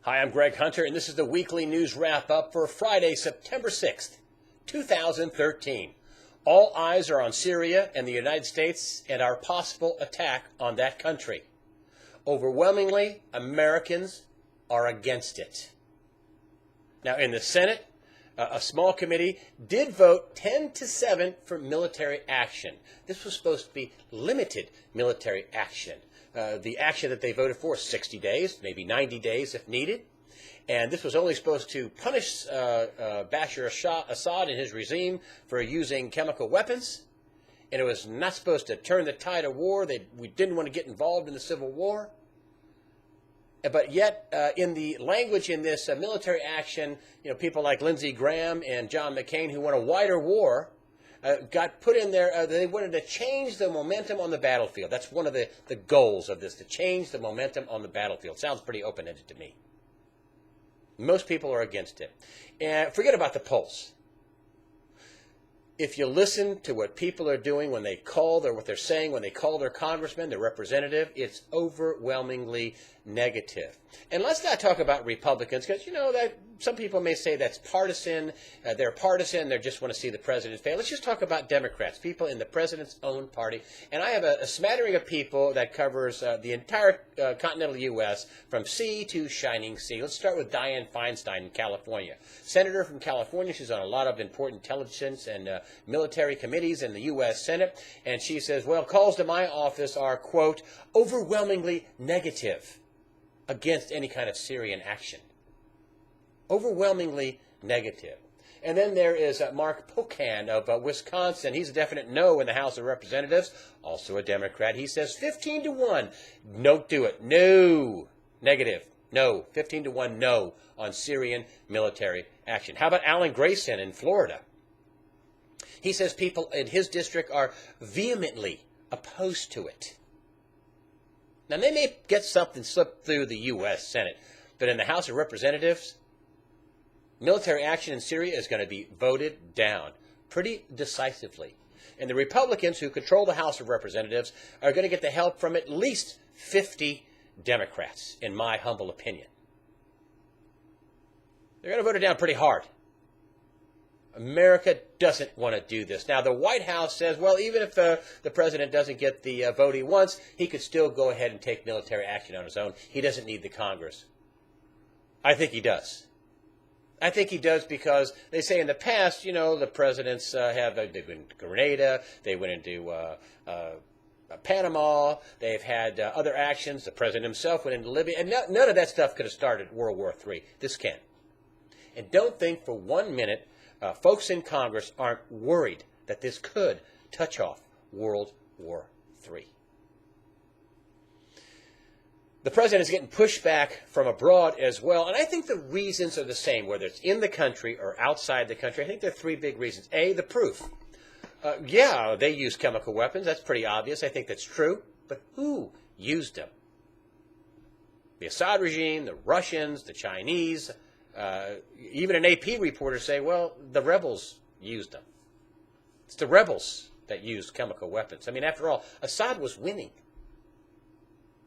Hi, I'm Greg Hunter, and this is the weekly news wrap-up for Friday, September 6th, 2013. All eyes are on Syria and the United States and our possible attack on that country. Overwhelmingly, Americans are against it. Now, in the Senate, a small committee did vote 10-7 for military action. This was supposed to be limited military action. The action that they voted for is 60 days, maybe 90 days if needed. And this was only supposed to punish Bashar Assad and his regime for using chemical weapons. And it was not supposed to turn the tide of war. We didn't want to get involved in the Civil War. But yet, in the language in this military action, people like Lindsey Graham and John McCain, who want a wider war, got put in there. They wanted to change the momentum on the battlefield. That's one of the goals of this, to change the momentum on the battlefield. Sounds pretty open-ended to me. Most people are against it. And forget about the polls. If you listen to what people are doing when they call what they're saying when they call their congressman, their representative, it's overwhelmingly negative. And let's not talk about Republicans, because that some people may say that's partisan. They're partisan. They just want to see the president fail. Let's just talk about Democrats, people in the president's own party. And I have a smattering of people that covers the entire continental U.S. from sea to shining sea. Let's start with Dianne Feinstein in California. Senator from California. She's on a lot of important intelligence and military committees in the U.S. Senate. And she says, well, calls to my office are, quote, overwhelmingly negative against any kind of Syrian action. Overwhelmingly negative. And then there is Mark Pocan of Wisconsin. He's a definite no in the House of Representatives, also a Democrat. He says 15-1, don't do it. No. Negative. No. 15-1, no on Syrian military action. How about Alan Grayson in Florida? He says people in his district are vehemently opposed to it. Now, they may get something slipped through the U.S. Senate, but in the House of Representatives, military action in Syria is going to be voted down pretty decisively. And the Republicans who control the House of Representatives are going to get the help from at least 50 Democrats, in my humble opinion. They're going to vote it down pretty hard. America doesn't want to do this. Now, the White House says, well, even if the president doesn't get the vote he wants, he could still go ahead and take military action on his own. He doesn't need the Congress. I think he does. I think he does because they say in the past, the presidents they've been to Grenada, they went into Panama, they've had other actions. The president himself went into Libya, and none of that stuff could have started World War III. This can. And don't think for 1 minute folks in Congress aren't worried that this could touch off World War III. The president is getting pushback from abroad as well, and I think the reasons are the same, whether it's in the country or outside the country. I think there are three big reasons. A, the proof. Yeah, they use chemical weapons. That's pretty obvious. I think that's true. But who used them? The Assad regime, the Russians, the Chinese. Even an AP reporter say, well, the rebels used them. It's the rebels that used chemical weapons. I mean, after all, Assad was winning.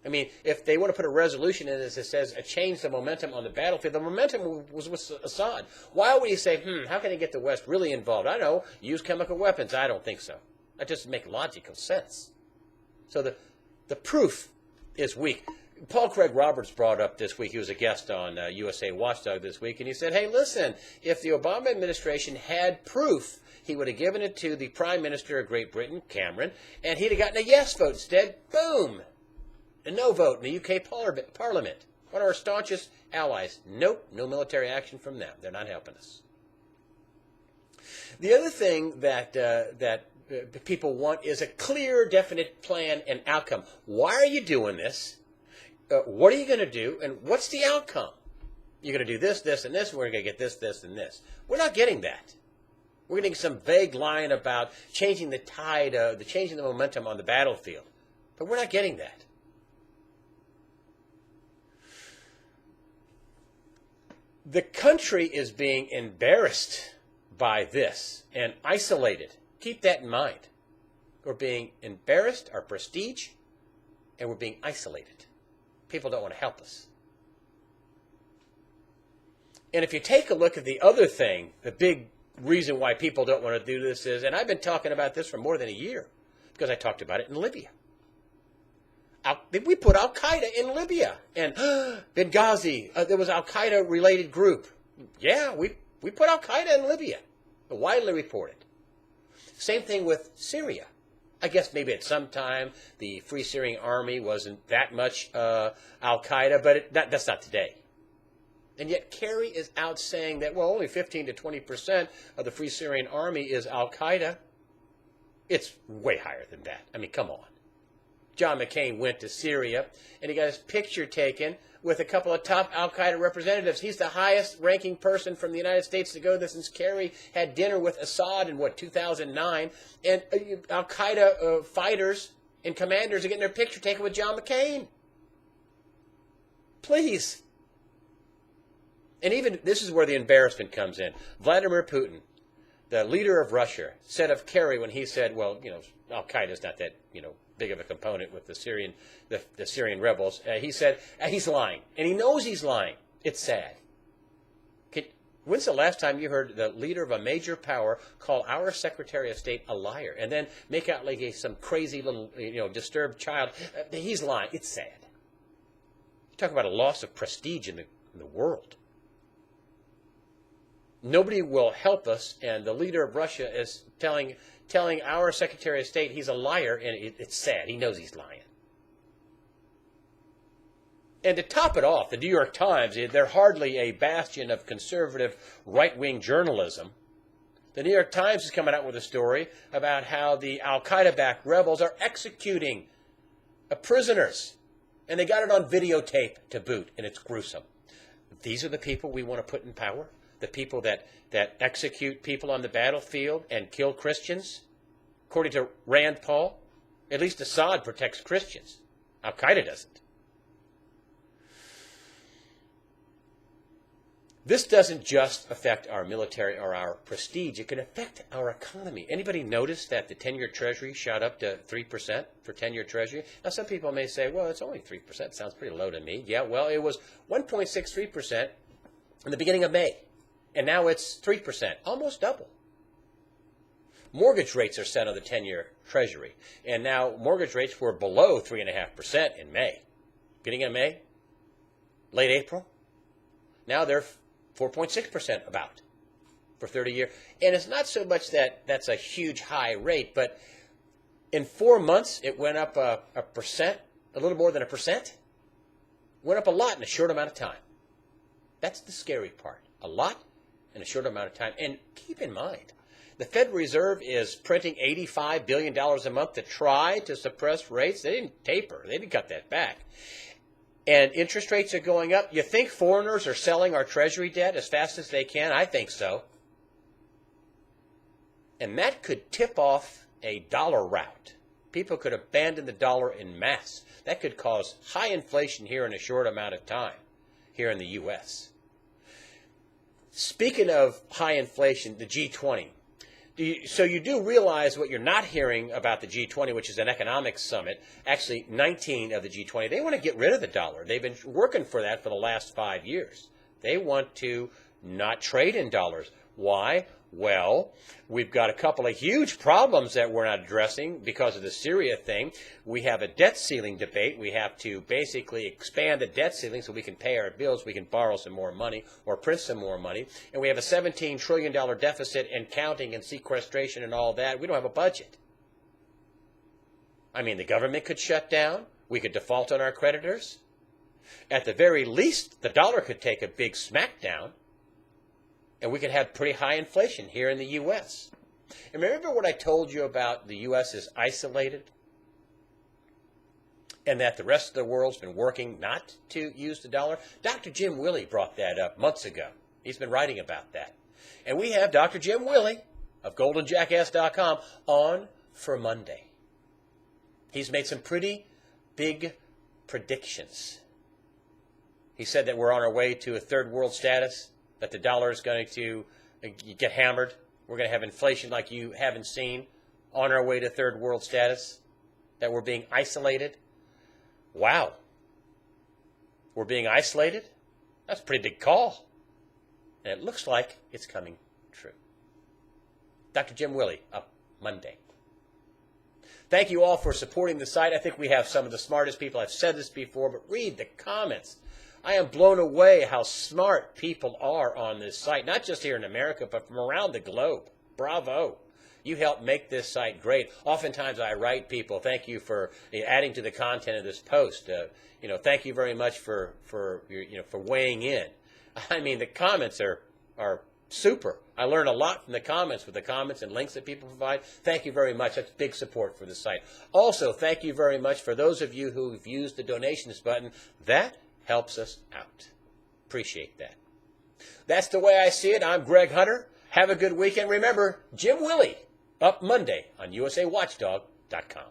I mean, if they want to put a resolution in this that says change the momentum on the battlefield, the momentum was with Assad. Why would he say, how can they get the West really involved? I know, use chemical weapons. I don't think so. That doesn't make logical sense. So the proof is weak. Paul Craig Roberts brought up this week, he was a guest on USA Watchdog this week, and he said, hey, listen, if the Obama administration had proof, he would have given it to the Prime Minister of Great Britain, Cameron, and he'd have gotten a yes vote instead. Boom! A no vote in the UK Parliament. One of our staunchest allies. Nope, no military action from them. They're not helping us. The other thing that people want is a clear, definite plan and outcome. Why are you doing this? What are you going to do, and what's the outcome? You're going to do this, this, and this, and we're going to get this, this, and this. We're not getting that. We're getting some vague line about changing the tide, changing the momentum on the battlefield. But we're not getting that. The country is being embarrassed by this and isolated. Keep that in mind. We're being embarrassed, our prestige, and we're being isolated. People don't want to help us. And if you take a look at the other thing, the big reason why people don't want to do this is, and I've been talking about this for more than a year, because I talked about it in Libya. We put Al-Qaeda in Libya. And Benghazi, there was Al-Qaeda related group. Yeah, we put Al-Qaeda in Libya. Widely reported. Same thing with Syria. I guess maybe at some time the Free Syrian Army wasn't that much Al-Qaeda, but that's not today. And yet Kerry is out saying that, well, only 15 to 20% of the Free Syrian Army is Al-Qaeda. It's way higher than that. I mean, come on. John McCain went to Syria, and he got his picture taken with a couple of top Al-Qaeda representatives. He's the highest-ranking person from the United States to go there since Kerry had dinner with Assad in, 2009. And Al-Qaeda fighters and commanders are getting their picture taken with John McCain. Please. And even this is where the embarrassment comes in. Vladimir Putin, the leader of Russia, said of Kerry when he said, well, Al-Qaeda is not that, big of a component with the Syrian rebels. He said, he's lying. And he knows he's lying. It's sad. When's the last time you heard the leader of a major power call our Secretary of State a liar and then make out like some crazy little, disturbed child? He's lying. It's sad. Talk about a loss of prestige in the world. Nobody will help us, and the leader of Russia is telling our Secretary of State he's a liar, and it's sad. He knows he's lying. And to top it off, the New York Times, they're hardly a bastion of conservative right-wing journalism. The New York Times is coming out with a story about how the Al-Qaeda-backed rebels are executing prisoners, and they got it on videotape to boot, and it's gruesome. These are the people we want to put in power? The people that execute people on the battlefield and kill Christians? According to Rand Paul, at least Assad protects Christians. Al-Qaeda doesn't. This doesn't just affect our military or our prestige. It can affect our economy. Anybody notice that the 10-year Treasury shot up to 3% for 10-year Treasury? Now, some people may say, well, it's only 3%. Sounds pretty low to me. Yeah, well, it was 1.63% in the beginning of May. And now it's 3%, almost double. Mortgage rates are set on the 10-year Treasury. And now mortgage rates were below 3.5% in May. Beginning of May, late April. Now they're 4.6% about for 30-year. And it's not so much that that's a huge high rate, but in 4 months it went up a percent, a little more than 1%. Went up a lot in a short amount of time. That's the scary part. A lot in a short amount of time. And keep in mind, the Federal Reserve is printing $85 billion a month to try to suppress rates. They didn't taper. They didn't cut that back. And interest rates are going up. You think foreigners are selling our Treasury debt as fast as they can? I think so. And that could tip off a dollar rout. People could abandon the dollar en masse. That could cause high inflation here in a short amount of time here in the U.S. Speaking of high inflation, the G-20. So you do realize what you're not hearing about the G-20, which is an economic summit. Actually, 19 of the G-20, they want to get rid of the dollar. They've been working for that for the last 5 years. They want to not trade in dollars. Why? Well, we've got a couple of huge problems that we're not addressing because of the Syria thing. We have a debt ceiling debate. We have to basically expand the debt ceiling so we can pay our bills, we can borrow some more money or print some more money. And we have a $17 trillion deficit and counting and sequestration and all that. We don't have a budget. I mean, the government could shut down. We could default on our creditors. At the very least, the dollar could take a big smackdown. And we could have pretty high inflation here in the U.S. And remember what I told you about the U.S. is isolated? And that the rest of the world's been working not to use the dollar? Dr. Jim Willey brought that up months ago. He's been writing about that. And we have Dr. Jim Willey of GoldenJackass.com on for Monday. He's made some pretty big predictions. He said that we're on our way to a third world status, that the dollar is going to get hammered. We're going to have inflation like you haven't seen, on our way to third world status, that we're being isolated. Wow. We're being isolated? That's a pretty big call. And it looks like it's coming true. Dr. Jim Willie, up Monday. Thank you all for supporting the site. I think we have some of the smartest people. I've said this before, but read the comments. I am blown away how smart people are on this site, not just here in America, but from around the globe. Bravo. You help make this site great. Oftentimes I write people, thank you for adding to the content of this post. Thank you very much for weighing in. I mean, the comments are super. I learn a lot from the comments with the comments and links that people provide. Thank you very much. That's big support for the site. Also, thank you very much for those of you who've used the donations button. That helps us out. Appreciate that. That's the way I see it. I'm Greg Hunter. Have a good weekend. Remember, Jim Willie, up Monday on USAWatchdog.com.